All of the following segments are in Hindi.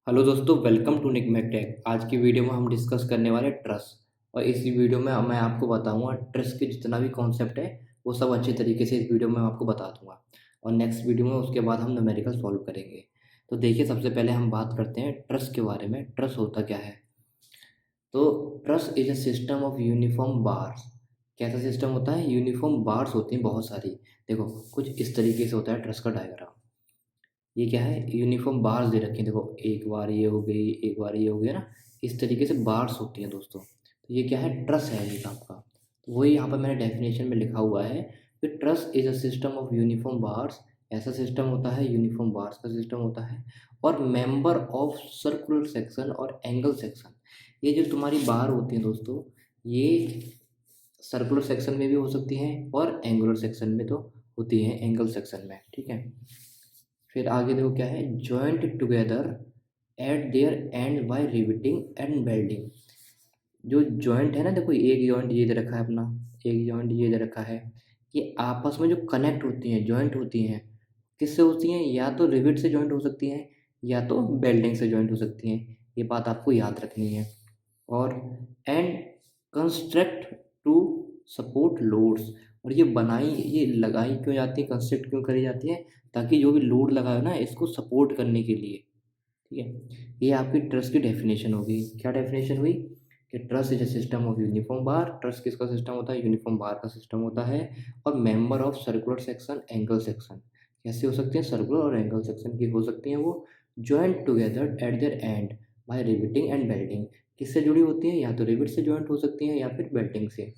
हेलो दोस्तों, वेलकम टू निकमेक टेक। आज की वीडियो में हम डिस्कस करने वाले ट्रस्ट। और इस वीडियो में मैं आपको बताऊंगा ट्रस्ट के जितना भी कॉन्सेप्ट है वो सब अच्छे तरीके से इस वीडियो में आपको बता दूंगा। और नेक्स्ट वीडियो में उसके बाद हम न्यूमेरिकल सॉल्व करेंगे। तो देखिए, सबसे पहले हम बात करते हैं ट्रस्ट के बारे में। ट्रस्ट होता क्या है? तो trust is a system of uniform bars. कैसा सिस्टम होता है? यूनिफॉर्म बार्स होती हैं बहुत सारी। देखो, कुछ इस तरीके से होता है ट्रस्ट का डायग्राम। ये क्या है? यूनिफॉर्म बार्स दे रखी हैं। देखो, एक बार ये हो गई, एक बार ये हो गया ना। इस तरीके से बार्स होती हैं दोस्तों। तो ये क्या है? ट्रस है ये आपका। तो वही यहाँ पर मैंने डेफिनेशन में लिखा हुआ है कि truss is a system of uniform bars. ऐसा सिस्टम होता है, यूनिफॉर्म बार्स का सिस्टम होता है। और मेंबर ऑफ सर्कुलर सेक्शन और एंगल सेक्शन। ये जो तुम्हारी बार होती हैं दोस्तों, ये सर्कुलर सेक्शन में भी हो सकती हैं और एंगुलर सेक्शन में तो होती हैं, एंगल सेक्शन में। ठीक है। फिर आगे देखो क्या है? Joint together at their end by riveting and welding. जो जॉइंट है ना, देखो एक जॉइंट ये दे रखा है अपना, एक जॉइंट ये दे रखा है। ये आपस में जो कनेक्ट होती हैं, जॉइंट होती हैं, किससे होती हैं? या तो रिविट से जॉइंट हो सकती हैं या तो वेल्डिंग से जॉइंट हो सकती हैं। ये बात आपको याद रखनी है। और and construct to support loads. और ये बनाई, ये लगाई क्यों जाती है, कंस्ट्रक्ट क्यों करी जाती है? ताकि जो भी लोड लगा है ना, इसको सपोर्ट करने के लिए। ठीक है। ये आपकी ट्रस्ट की डेफिनेशन होगी। क्या डेफिनेशन हुई? कि trust is a system of uniform bar. Trust किसका सिस्टम होता है? यूनिफॉर्म बार का सिस्टम होता है। और member of circular section, angle section. कैसे हो सकते हैं? सर्कुलर और एंगल सेक्शन की हो सकती हैं वो। Joint together at their end by riveting and belting. किससे जुड़ी होती हैं? या तो रिवेट से ज्वाइंट हो सकती हैं या फिर बेल्टिंग से।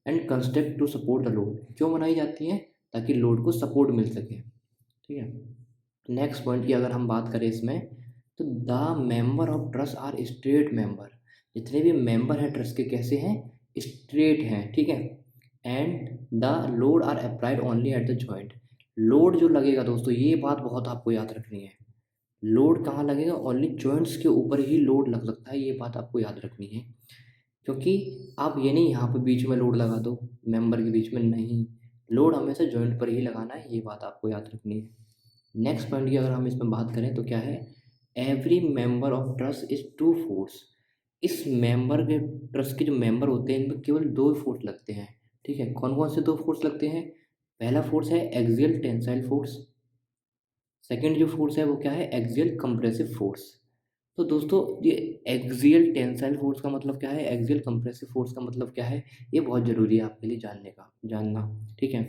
And construct to support the load. क्यों बनाई जाती हैं? ताकि लोड को सपोर्ट मिल सके। ठीक है। नेक्स्ट पॉइंट की अगर हम बात करें इसमें, तो the member of trust are straight member. जितने भी मेंबर हैं ट्रस्ट के, कैसे हैं? स्ट्रेट हैं। ठीक है। And the load are applied only at the joint. Load जो लगेगा दोस्तों, ये बात बहुत आपको याद रखनी है। लोड कहाँ लगेगा? ओनली जॉइंट्स के ऊपर ही लोड लग सकता है। ये बात आपको याद रखनी है। क्योंकि आप ये नहीं यहाँ पे बीच में लोड लगा दो, मेंबर के बीच में नहीं। लोड हमेशा जॉइंट पर ही लगाना है। ये बात आपको याद रखनी है। नेक्स्ट पॉइंट की अगर हम इसमें बात करें तो क्या है? Every member of trust is two force. इस मेंबर के, ट्रस्ट के जो मेंबर होते हैं, इनमें केवल दो फोर्स लगते हैं। ठीक है। कौन कौन से दो फोर्स लगते हैं? पहला फोर्स है एक्सियल टेंसाइल फोर्स। सेकंड जो फोर्स है वो क्या है? Axial compressive force. तो दोस्तों, ये एक्सियल टेंसाइल फोर्स का मतलब क्या है, एक्सियल कंप्रेसिव फोर्स का मतलब क्या है, ये बहुत ज़रूरी है आपके लिए जानना। ठीक है।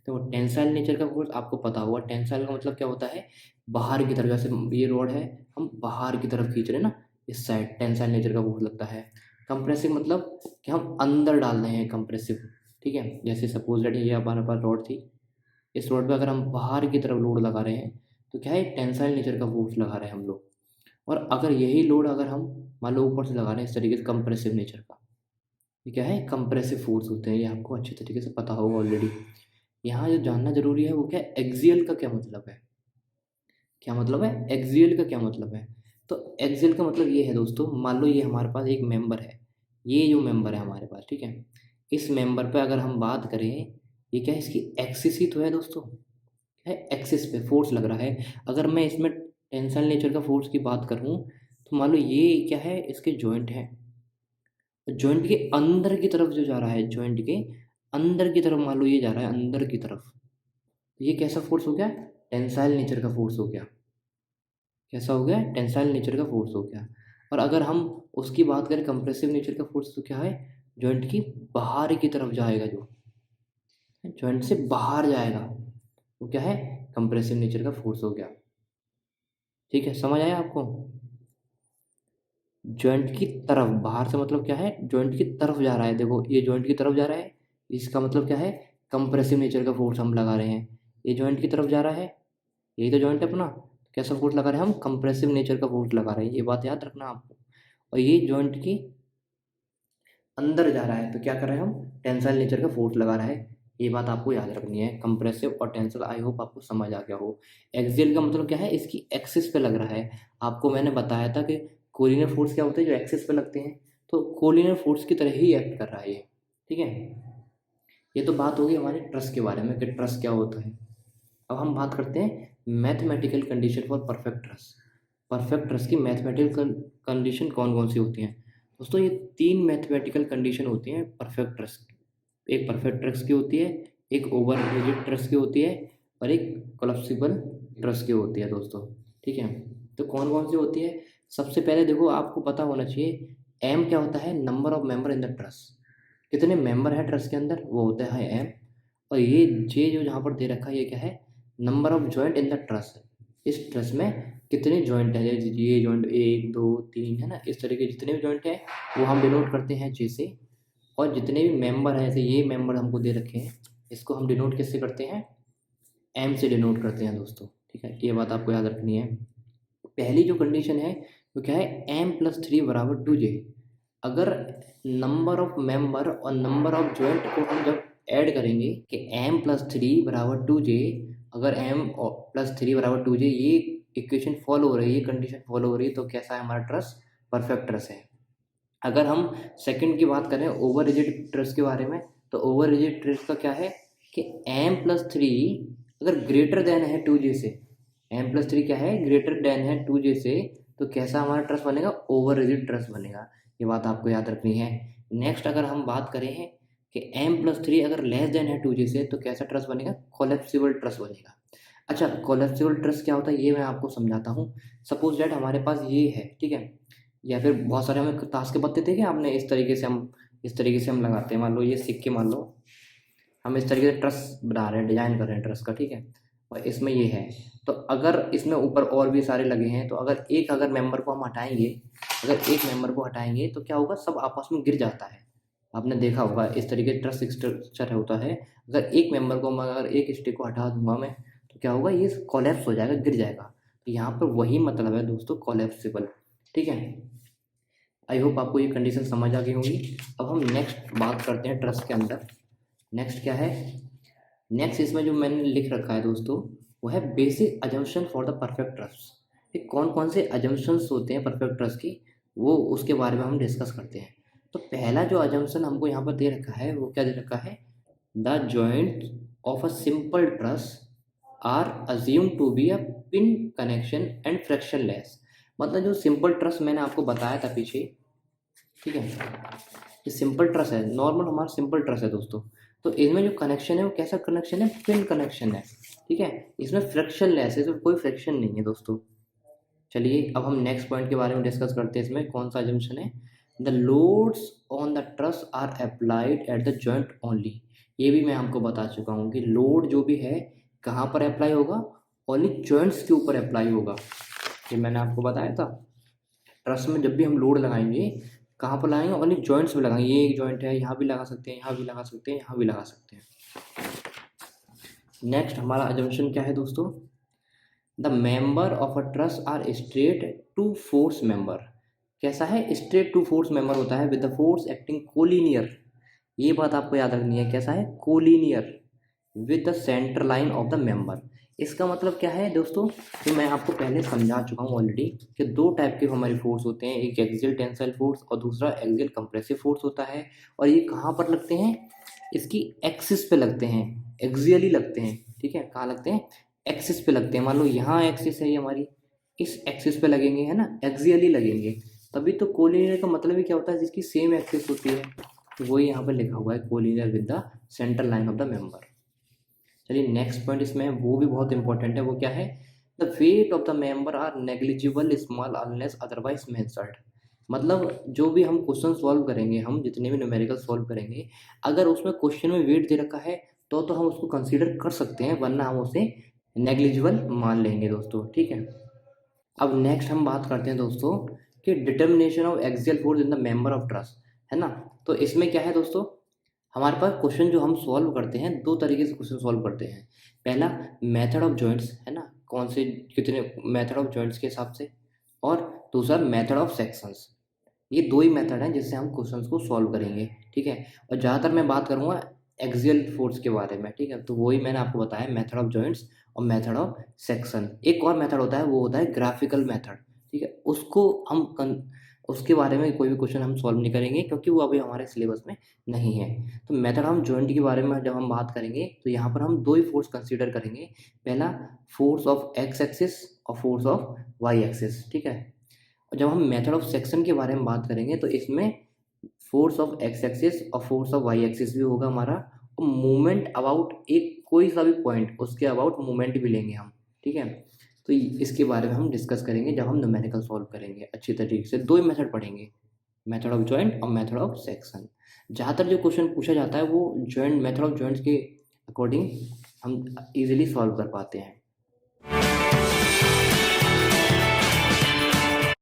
तो टेंसाइल नेचर का फोर्स आपको पता होगा। टेंसाइल का मतलब क्या होता है? बाहर की तरफ, जैसे ये रोड है, हम बाहर की तरफ खींच रहे हैं ना, इस साइड टेंसाइल नेचर का फोर्स लगता है। कंप्रेसिव मतलब कि हम अंदर डाल रहे हैं, कंप्रेसिव। ठीक है। जैसे सपोज दैट ये हमारे पास रोड थी, इस रोड पे अगर हम बाहर की तरफ लोड लगा रहे हैं तो क्या है? टेंसाइल नेचर का फोर्स लगा रहे हैं हम लोग। और अगर यही लोड अगर हम मान लो ऊपर से लगा रहे हैं इस तरीके से, कंप्रेसिव नेचर का, ये क्या है? कंप्रेसिव फोर्स होते हैं। ये आपको अच्छे तरीके से पता होगा ऑलरेडी। यहाँ जो जानना जरूरी है वो क्या है? एक्सियल का क्या मतलब है? क्या मतलब है? एक्सियल का क्या मतलब है? तो एक्सियल का मतलब ये है दोस्तों, मान लो ये हमारे पास एक मेंबर है। ये जो मेंबर है हमारे पास, ठीक है, इस मेंबर पे अगर हम बात करें, ये क्या है? इसकी एक्सिस ही तो है दोस्तों। है एक्सिस पे फोर्स लग रहा है। अगर मैं इसमें टेंसाइल नेचर का फोर्स की बात करूं, तो मान लो ये क्या है? इसके जॉइंट है। जॉइंट के अंदर की तरफ जो जा रहा है, जॉइंट के अंदर की तरफ मान लो ये जा रहा है अंदर की तरफ, तो ये कैसा फोर्स हो गया? टेंसाइल नेचर का फोर्स हो गया। कैसा हो गया? टेंसाइल नेचर का फोर्स हो गया। और अगर हम उसकी बात करें कंप्रेसिव नेचर का फोर्स, तो क्या है? जॉइंट की बाहर की तरफ जाएगा, जो जॉइंट से बाहर जाएगा, वो क्या है? कंप्रेसिव नेचर का फोर्स हो गया। ठीक है, समझ आया आपको? जॉइंट की तरफ, बाहर से मतलब क्या है? जॉइंट की तरफ जा रहा है। देखो, ये जॉइंट की तरफ जा रहा है, इसका मतलब क्या है? कंप्रेसिव नेचर का फोर्स हम लगा रहे हैं। ये जॉइंट की तरफ जा रहा है, यही तो जॉइंट है अपना। कैसा फोर्स लगा रहे हैं हम? कंप्रेसिव नेचर का फोर्स लगा रहे हैं। ये बात याद रखना आपको। और ये जॉइंट की अंदर जा रहा है, तो क्या कर रहे हैं हम? टेंसाइल नेचर का फोर्स लगा रहा है। ये बात आपको याद रखनी है। कंप्रेसिव और टेंसल, आई होप आपको समझ आ गया हो। एक्सियल का मतलब क्या है? इसकी एक्सिस पे लग रहा है। आपको मैंने बताया था कि कोलिनियर फोर्स क्या होते हैं? जो एक्सिस पे लगते हैं। तो कोलिनियर फोर्स की तरह ही एक्ट कर रहा है ये। ठीक है। ये तो बात होगी हमारे ट्रस्ट के बारे में कि ट्रस्ट क्या होता है। अब हम बात करते हैं mathematical condition for perfect trust. Perfect trust की मैथमेटिकल कंडीशन कौन कौन सी होती हैं? दोस्तों ये 3 मैथमेटिकल कंडीशन होती हैं परफेक्ट ट्रस्ट की। एक परफेक्ट ट्रस्ट की होती है, एक ओवर रिजिड ट्रस्ट की होती है और एक कोलैप्सिबल ट्रस्ट की होती है दोस्तों। ठीक है, तो कौन कौन सी होती है? सबसे पहले देखो, आपको पता होना चाहिए एम क्या होता है, number of member in the trust. कितने मेंबर है ट्रस्ट के अंदर, वो होता है एम। और ये जे जो जहाँ पर दे रखा है ये क्या है, number of joint in the trust. इस ट्रस्ट में कितने जॉइंट है, ये जॉइंट 1 2 3 है ना, इस तरह के जितने भी जॉइंट हैं वो हम डिनोट करते हैं जे से। और जितने भी मेंबर हैं, जैसे ये मेंबर हमको दे रखे हैं, इसको हम डिनोट किससे करते हैं, एम से डिनोट करते हैं दोस्तों। ठीक है, ये बात आपको याद रखनी है। पहली जो कंडीशन है वो क्या है, m+3 = 2j। अगर नंबर ऑफ मेंबर और नंबर ऑफ जॉइंट को हम जब ऐड करेंगे कि m+3 = 2j, अगर m+3 = 2j ये इक्वेशन फॉलो हो रही है, ये कंडीशन फॉलो हो रही है, तो कैसा है हमारा ट्रस्ट, परफेक्ट ट्रस्ट है। अगर हम सेकंड की बात करें ओवर रिजिड ट्रस्ट के बारे में, तो ओवर रिजिड ट्रस्ट का क्या है कि m+3 अगर ग्रेटर देन है 2j से, m+3 क्या है, ग्रेटर देन है 2j से, तो कैसा हमारा ट्रस्ट बनेगा, ओवर रिजिड ट्रस्ट बनेगा। ये बात आपको याद रखनी है। नेक्स्ट अगर हम बात करें हैं कि m+3 अगर लेस देन है 2j से, तो कैसा ट्रस्ट बनेगा, कोलैप्सिबल ट्रस्ट बनेगा। अच्छा, कोलैप्सिबल ट्रस्ट क्या होता है ये मैं आपको समझाता हूँ। सपोज दैट हमारे पास ये है, ठीक है, या फिर बहुत सारे हमें ताश के पत्ते थे कि आपने इस तरीके से हम लगाते हैं, मान लो ये सिक्के, मान लो हम इस तरीके से ट्रस्ट बना रहे हैं, डिजाइन कर रहे हैं ट्रस्ट का, ठीक है, और इसमें ये है। तो अगर इसमें ऊपर और भी सारे लगे हैं, तो अगर मेंबर को हम हटाएंगे, अगर एक मेंबर को हटाएंगे तो क्या होगा, सब आपस में गिर जाता है। आपने देखा होगा इस तरीके ट्रस्ट स्ट्रक्चर होता है। अगर एक मेंबर को मैं, अगर एक स्टिक को हटा दूंगा मैं, तो क्या होगा, ये कोलैप्स हो जाएगा, गिर जाएगा। तो यहाँ पर वही मतलब है दोस्तों, कोलैप्सिबल। ठीक है, आई होप आपको ये कंडीशन समझ आ गई होंगी। अब हम नेक्स्ट बात करते हैं ट्रस्ट के अंदर। नेक्स्ट क्या है, नेक्स्ट इसमें जो मैंने लिख रखा है दोस्तों, वो है basic assumption for the perfect trust. ये कौन कौन से अजम्पशंस होते हैं परफेक्ट ट्रस्ट की, वो उसके बारे में हम डिस्कस करते हैं। तो पहला जो अजम्पशन हमको यहाँ पर दे रखा है वो क्या दे रखा है, the joint of a simple truss are assume to be a pin connection and frictionless. मतलब जो सिंपल ट्रस्ट मैंने आपको बताया था पीछे, ठीक है, ये सिंपल ट्रस्ट है, नॉर्मल हमारा सिंपल ट्रस्ट है दोस्तों। तो इसमें जो कनेक्शन है वो कैसा कनेक्शन है, पिन कनेक्शन है। ठीक है, इसमें फ्रैक्शन लेस है, इसमें कोई फ्रैक्शन नहीं है दोस्तों। चलिए अब हम नेक्स्ट पॉइंट के बारे में डिस्कस करते हैं। इसमें कौन सा अजम्पशन है, the loads on the truss are applied at the joint only. ये भी मैं आपको बता चुका हूँ कि लोड जो भी है कहाँ पर अप्लाई होगा, ओनली जॉइंट्स के ऊपर अप्लाई होगा। ये मैंने आपको बताया था, ट्रस में जब भी हम लोड लगाएंगे कहाँ पर लगाएंगे, ओनली जॉइंट्स में लगाएंगे। ये एक जॉइंट है, यहाँ भी लगा सकते हैं, यहाँ भी लगा सकते हैं, यहाँ भी लगा सकते हैं। नेक्स्ट हमारा अजम्पशन क्या है दोस्तों, the member of a trust are straight two force member. कैसा है, स्ट्रेट टू फोर्स मेंबर होता है with the force acting collinear. ये बात आपको याद रखनी है, कैसा है, collinear with the centre line of the member. इसका मतलब क्या है दोस्तों, तो मैं आपको पहले समझा चुका हूँ ऑलरेडी कि दो टाइप के हमारे फोर्स होते हैं, एक एक्सियल टेंसाइल फोर्स और दूसरा एक्सियल कंप्रेसिव फोर्स होता है। और ये कहाँ पर लगते हैं, इसकी एक्सिस पे लगते हैं, एक्सियली लगते हैं। ठीक है, कहाँ लगते हैं, एक्सिस पे लगते हैं। मान लो यहाँ एक्सिस है ये हमारी, इस एक्सिस पे लगेंगे, है ना, एक्सियली लगेंगे। तभी तो कोलिनियर का मतलब ही क्या होता है, जिसकी सेम एक्सिस होती है। तो वही यहाँ पर लिखा हुआ है, collinear with the centre line of the member. चलिए नेक्स्ट पॉइंट इसमें वो भी बहुत इंपॉर्टेंट है, वो क्या है, the weight of the member are negligible small unless otherwise mentioned. मतलब जो भी हम क्वेश्चन सॉल्व करेंगे, हम जितने भी न्यूमेरिकल सॉल्व करेंगे, अगर उसमें क्वेश्चन में वेट दे रखा है तो हम उसको कंसीडर कर सकते हैं, वरना हम उसे नेग्लिजिबल मान लेंगे दोस्तों। ठीक है, अब नेक्स्ट हम बात करते हैं दोस्तों कि determination of axial force in the member of trust, है ना। तो इसमें क्या है दोस्तों, हमारे पास क्वेश्चन जो हम सॉल्व करते हैं, दो तरीके से क्वेश्चन सॉल्व करते हैं। पहला मेथड ऑफ जॉइंट्स, है ना, कौन से कितने मेथड ऑफ जॉइंट्स के हिसाब से, और दूसरा मेथड ऑफ सेक्शंस। ये दो ही मेथड हैं जिससे हम क्वेश्चंस को सॉल्व करेंगे। ठीक है, और ज़्यादातर मैं बात करूँगा एक्सियल फोर्स के बारे में। ठीक है, तो वही मैंने आपको बताया, मेथड ऑफ जॉइंट्स और मेथड ऑफ सेक्शन। एक और मेथड होता है, वो होता है ग्राफिकल मेथड। ठीक है, उसको हम उसके बारे में कोई भी क्वेश्चन हम सॉल्व नहीं करेंगे क्योंकि वो अभी हमारे सिलेबस में नहीं है। तो मेथड ऑफ जॉइंट के बारे में जब हम बात करेंगे तो यहाँ पर हम दो ही फोर्स कंसीडर करेंगे। पहला फोर्स ऑफ एक्स एक्सिस और फोर्स ऑफ वाई एक्सिस, ठीक है। और जब हम मेथड ऑफ सेक्शन के बारे में बात करेंगे तो इसमें फोर्स ऑफ एक्स एक्सिस और फोर्स ऑफ वाई एक्सिस भी होगा हमारा, और मूवमेंट अबाउट एक कोई सा भी पॉइंट उसके अबाउट मूवमेंट भी लेंगे हम, ठीक है। तो इसके बारे में हम डिस्कस करेंगे जब हम न्यूमेरिकल सॉल्व करेंगे अच्छी तरीके से। दो ही मेथड पढ़ेंगे, मेथड ऑफ जॉइंट और मेथड ऑफ सेक्शन। ज़्यादातर जो क्वेश्चन पूछा जाता है वो जॉइंट, मेथड ऑफ जॉइंट्स के अकॉर्डिंग हम इजीली सॉल्व कर पाते हैं।